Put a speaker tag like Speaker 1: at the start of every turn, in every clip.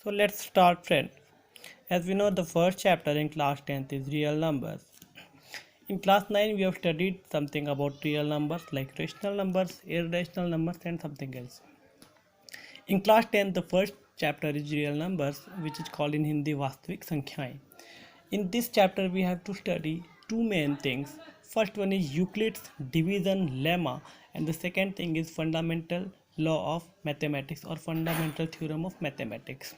Speaker 1: So let's start, friend. As we know, the first chapter in class 10th is real numbers. In class 9, we have studied something about real numbers like rational numbers, irrational numbers, and something else. In class 10, the first chapter is real numbers, which is called in Hindi Vastvik Sankhyaएं. In this chapter, we have to study two main things. First one is Euclid's division lemma, and the second thing is fundamental law of mathematics or fundamental theorem of mathematics.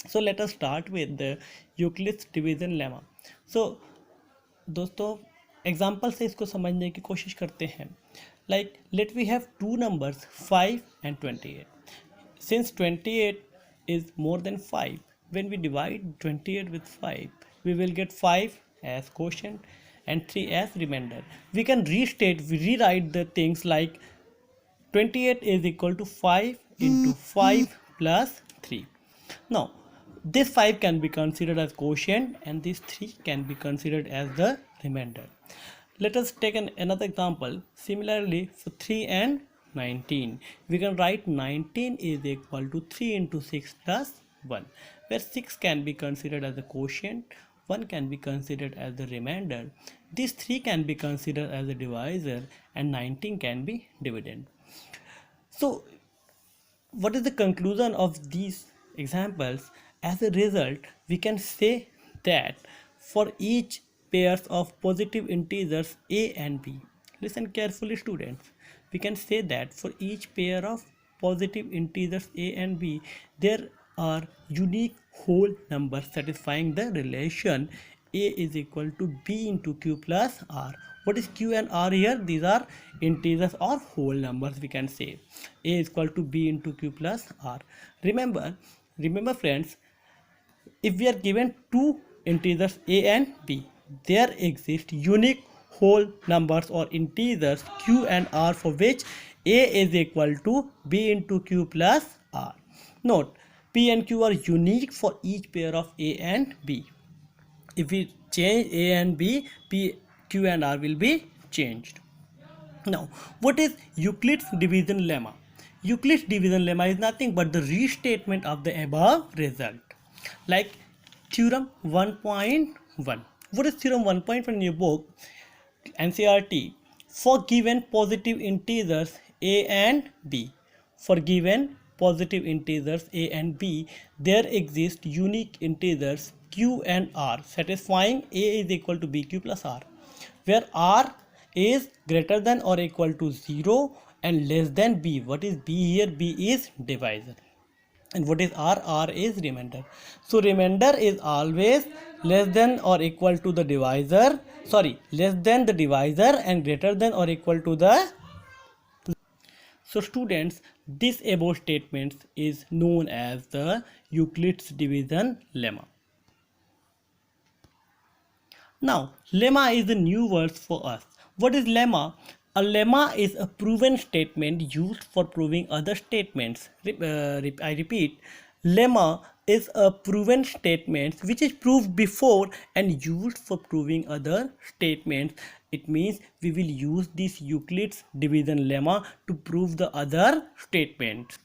Speaker 1: So let us start with the Euclid's division lemma. So दोस्तों example से इसको समझने की कोशिश करते हैं. Like let we have two numbers 5 and 28. Since 28 is more than 5, when we divide 28 with 5, we will get 5 as quotient and 3 as remainder. We can rewrite the things like 28 is equal to 5 into 5 plus 3. Now, this 5 can be considered as quotient and this 3 can be considered as the remainder. Let us take another example. Similarly, for 3 and 19, we can write 19 is equal to 3 into 6 plus 1, where 6 can be considered as a quotient, 1 can be considered as the remainder, this 3 can be considered as a divisor, and 19 can be dividend. So, what is the conclusion of these examples? As a result, we can say that for each pairs of positive integers a and b, listen carefully students, we can say that for each pair of positive integers a and b, there are unique whole numbers satisfying the relation a is equal to b into q plus r. What is q and r here? These are integers or whole numbers. We can say a is equal to b into q plus r. Remember friends, if we are given two integers a and b, there exist unique whole numbers or integers q and r for which a is equal to b into q plus r. Note, p and q are unique for each pair of a and b. If we change a and b, p, q and r will be changed. Now, what is Euclid's division lemma? Euclid's division lemma is nothing but the restatement of the above result. Like theorem 1.1. What is theorem 1.1 in your book? NCERT. For given positive integers a and b. For given positive integers a and b, there exist unique integers q and r satisfying a is equal to bq plus r, where r is greater than or equal to 0 and less than b. What is b here? B is divisor. And what is r? R is remainder. So remainder is always less than or equal to the divisor, less than the divisor and greater than or equal to the. So students, this above statement is known as the Euclid's division lemma. Now, lemma is a new word for us. What is lemma? A lemma is a proven statement used for proving other statements. I repeat, lemma is a proven statement which is proved before and used for proving other statements. It means we will use this Euclid's division lemma to prove the other statements.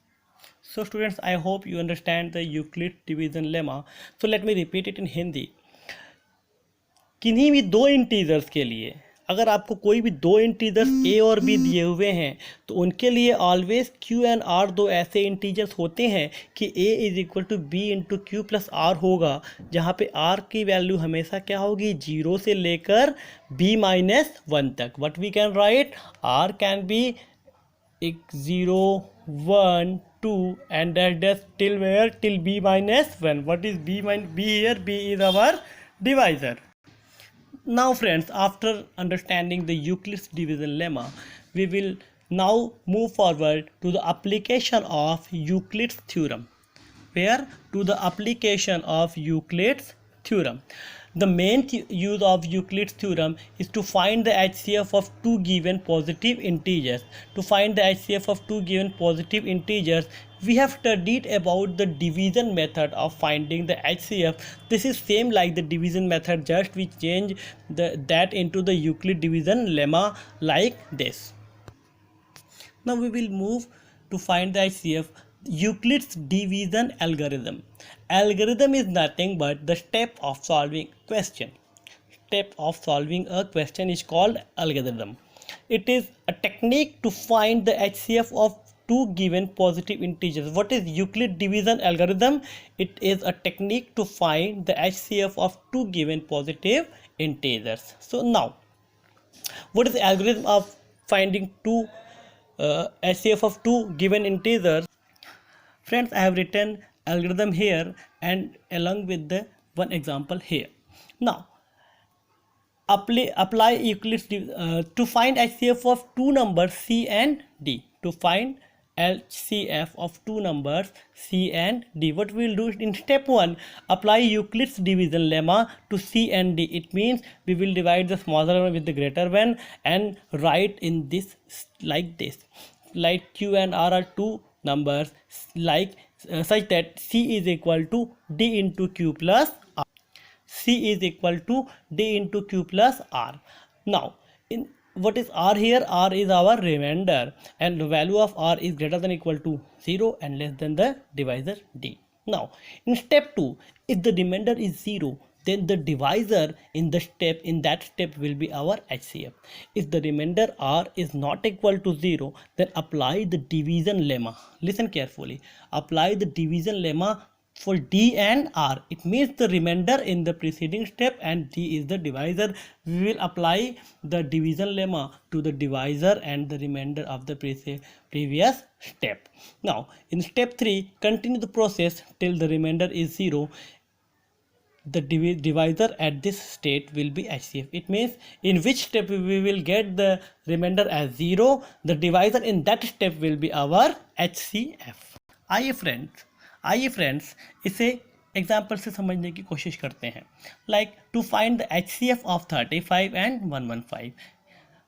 Speaker 1: So students, I hope you understand the Euclid division lemma. So let me repeat it in Hindi. किन्हीं भी दो integers के लिए, अगर आपको कोई भी दो इंटीजर्स ए और बी दिए हुए हैं तो उनके लिए ऑलवेज क्यू एंड आर दो ऐसे इंटीजर्स होते हैं कि A is equal to B into Q plus R होगा, जहाँ पे आर की वैल्यू हमेशा क्या होगी? 0 से लेकर बी माइनस 1 तक. What we can write? R can be 0 1 2 and dash till where? Till b minus 1. What is b minus b here? B is our divisor. Now friends, after understanding the Euclid's division lemma, we will now move forward to the application of Euclid's theorem. Where? To the application of Euclid's theorem. The main use of Euclid's theorem is to find the HCF of two given positive integers. To find the HCF of two given positive integers, we have studied about the division method of finding the HCF. This is same like the division method, just we change that into the Euclid division lemma like this. Now we will move to find the HCF. Euclid's division algorithm. Algorithm is nothing but the step of solving question. Step of solving a question is called algorithm. It is a technique to find the HCF of two given positive integers. What is Euclid division algorithm? It is a technique to find the HCF of two given positive integers. So now, what is the algorithm of finding two HCF of two given integers? Friends, I have written algorithm here and along with the one example here. Now, apply Euclid's to find HCF of two numbers C and D. To find HCF of two numbers C and D, what we will do in step 1, apply Euclid's division lemma to C and D. It means we will divide the smaller one with the greater one and write in this like this. Like Q and R are two numbers like such that C is equal to D into Q plus R. C is equal to D into Q plus R. Now, in what is R here? R is our remainder and the value of R is greater than or equal to 0 and less than the divisor D. Now, in step 2, if the remainder is 0, then the divisor in that step will be our HCF. If the remainder R is not equal to 0, then apply the division lemma. Listen carefully. Apply the division lemma for D and R. It means the remainder in the preceding step and D is the divisor. We will apply the division lemma to the divisor and the remainder of the previous step. Now, in step 3, continue the process till the remainder is 0. The divisor at this state will be HCF. It means in which step we will get the remainder as 0, the divisor in that step will be our HCF. आइए friends इसे example से समझने की कोशिश करते हैं. Like to find the HCF of 35 and 115.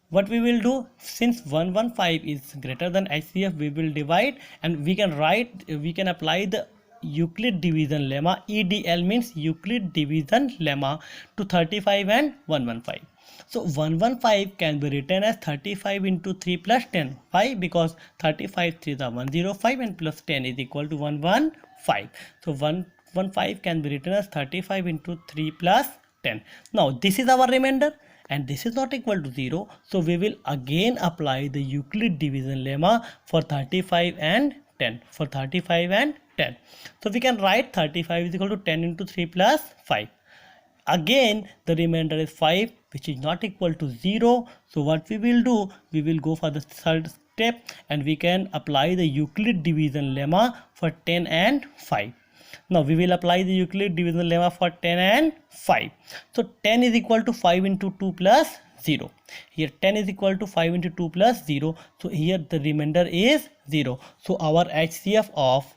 Speaker 1: What we will do, since 115 is greater than HCF, we will divide and we can apply the Euclid division lemma. EDL means Euclid division lemma to 35 and 115. So 115 can be written as 35 into 3 plus 10. Why? Because 35 3 is 105 and plus 10 is equal to 115. So 115 can be written as 35 into 3 plus 10. Now this is our remainder and this is not equal to 0. So we will again apply the Euclid division lemma for 35 and 10. For 35 and 10. So we can write 35 is equal to 10 into 3 plus 5. Again the remainder is 5, which is not equal to 0. So what we will do, we will go for the third step and we can apply the Euclid division lemma for 10 and 5. Now we will apply the Euclid division lemma for 10 and 5. So 10 is equal to 5 into 2 plus 0. Here 10 is equal to 5 into 2 plus 0. So here the remainder is 0. So our HCF of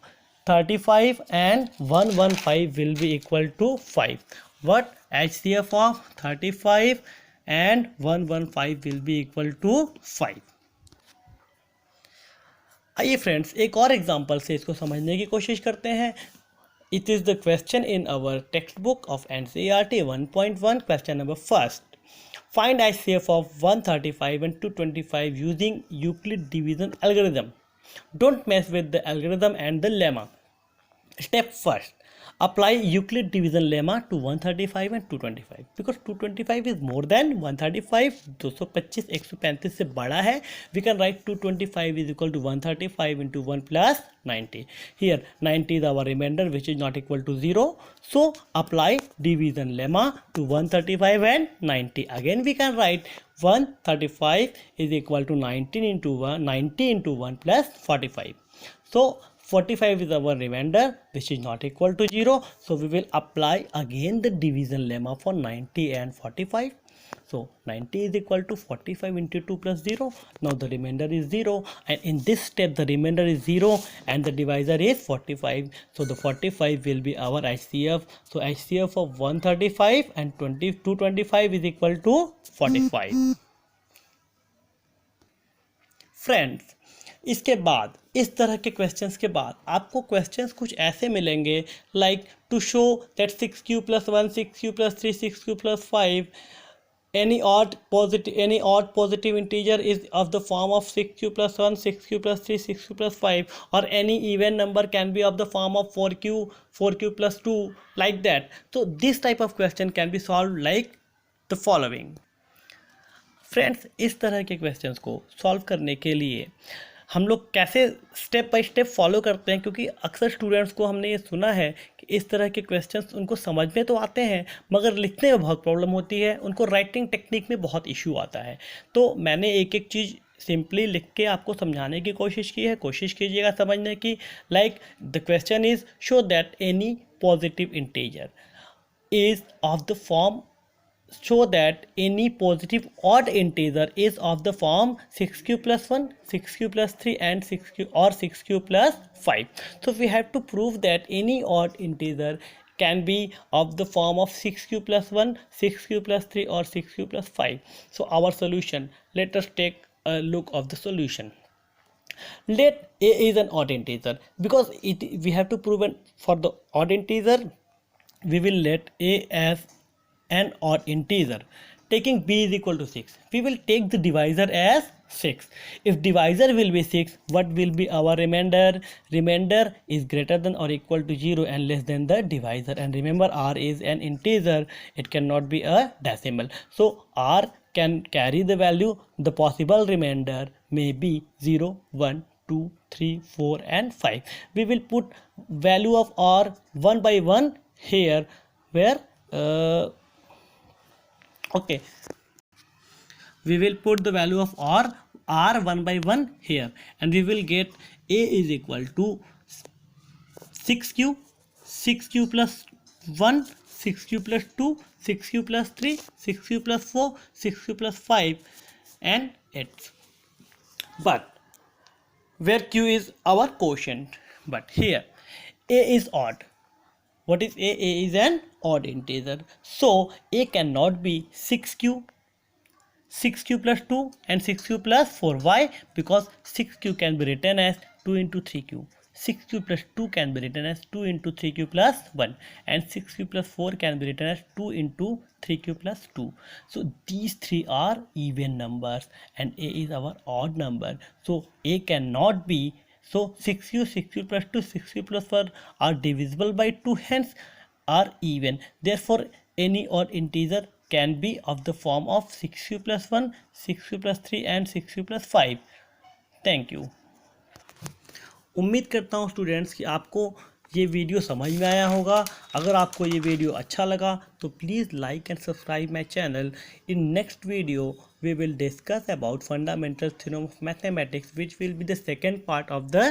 Speaker 1: 35 and 115 will be equal to 5. What? HCF of 35 and 115 will be equal to 5. आइए friends एक और example से इसको समझने की कोशिश करते हैं. It is the question in our textbook of NCERT 1.1. Question number first. Find HCF of 135 and 225 using Euclid division algorithm. Don't mess with the algorithm and the lemma. Step first. Apply Euclid division lemma to 135 and 225 because 225 is more than 135. 225 135 से बड़ा है. We can write 225 is equal to 135 into 1 plus 90. Here 90 is our remainder which is not equal to 0. So apply division lemma to 135 and 90. Again we can write 135 is equal to 90 into 1 plus 45. So 45 is our remainder which is not equal to 0. So we will apply again the division lemma for 90 and 45. So 90 is equal to 45 into 2 plus 0. Now the remainder is 0 and in this step the remainder is 0 and the divisor is 45. So the 45 will be our HCF. So HCF of 135 and 225 is equal to 45. Friends, इसके बाद इस तरह के questions के बाद आपको questions कुछ ऐसे मिलेंगे like to show that 6q plus 1 6q plus 3 6q plus 5 any odd positive integer is of the form of 6q plus 1, 6q plus 3, 6q plus 5, or any even number can be of the form of 4q plus 2, like that. So this type of question can be solved like the following. Friends, इस तरह के questions को solve करने के लिए हम लोग कैसे स्टेप बाय स्टेप फॉलो करते हैं, क्योंकि अक्सर स्टूडेंट्स को हमने ये सुना है कि इस तरह के क्वेश्चंस उनको समझ में तो आते हैं मगर लिखने में बहुत प्रॉब्लम होती है, उनको राइटिंग टेक्निक में बहुत इशू आता है। तो मैंने एक एक चीज़ सिंपली लिख के आपको समझाने की कोशिश की है, कोशिश कीजिएगा समझने की। Like the question is show that any positive integer is of the form show that any positive odd integer is of the form 6q plus 1, 6q plus 3 and 6q or 6q plus 5. So we have to prove that any odd integer can be of the form of 6q plus 1, 6q plus 3 or 6q plus 5. So our solution, let us take a look of the solution. Let a is an odd integer, because we have to prove for the odd integer we will let a as an odd integer. Taking b is equal to 6, we will take the divisor as 6. If divisor will be 6, what will be our remainder? Remainder is greater than or equal to 0 and less than the divisor. And remember, r is an integer, it cannot be a decimal. So r can carry the value. The possible remainder may be 0, 1, 2, 3, 4 and 5. We will put value of r one by one here, where okay, we will put the value of r one by one here, and we will get a is equal to 6q, 6q plus 1, 6q plus 2, 6q plus 3, 6q plus 4, 6q plus 5 and 8. But where q is our quotient, but here a is odd. What is a? A is an odd integer. So a cannot be 6q, 6q plus 2 and 6q plus 4. Why? Because 6q can be written as 2 into 3q. 6q plus 2 can be written as 2 into 3q plus 1, and 6q plus 4 can be written as 2 into 3q plus 2. So these three are even numbers and a is our odd number. So a cannot be, so 6q, 6q plus 2, 6q plus 4 are divisible by 2, hence are even. Therefore any odd integer can be of the form of 6q plus 1, 6q plus 3 and 6q plus 5. Thank you. उम्मीद करता हूँ students कि आपको ये video समझ में आया होगा। अगर आपको ये वीडियो अच्छा लगा तो please like and subscribe my channel. In next video we will discuss about fundamental theorem of mathematics, which will be the second part of the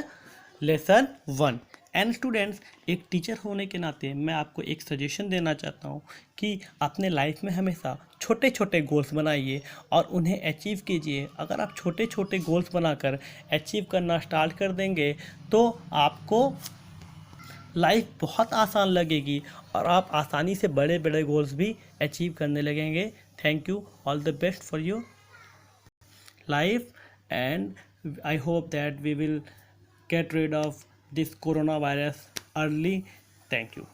Speaker 1: lesson 1. And students, एक टीचर होने के नाते मैं आपको एक सजेशन देना चाहता हूँ कि अपने लाइफ में हमेशा छोटे छोटे गोल्स बनाइए और उन्हें अचीव कीजिए। अगर आप छोटे छोटे गोल्स बनाकर अचीव करना स्टार्ट कर देंगे तो आपको लाइफ बहुत आसान लगेगी और आप आसानी से बड़े बड़े गोल्स भी अचीव करने लगेंगे। Thank you, all the best for your life, and I hope that we will get rid of this coronavirus early. Thank you.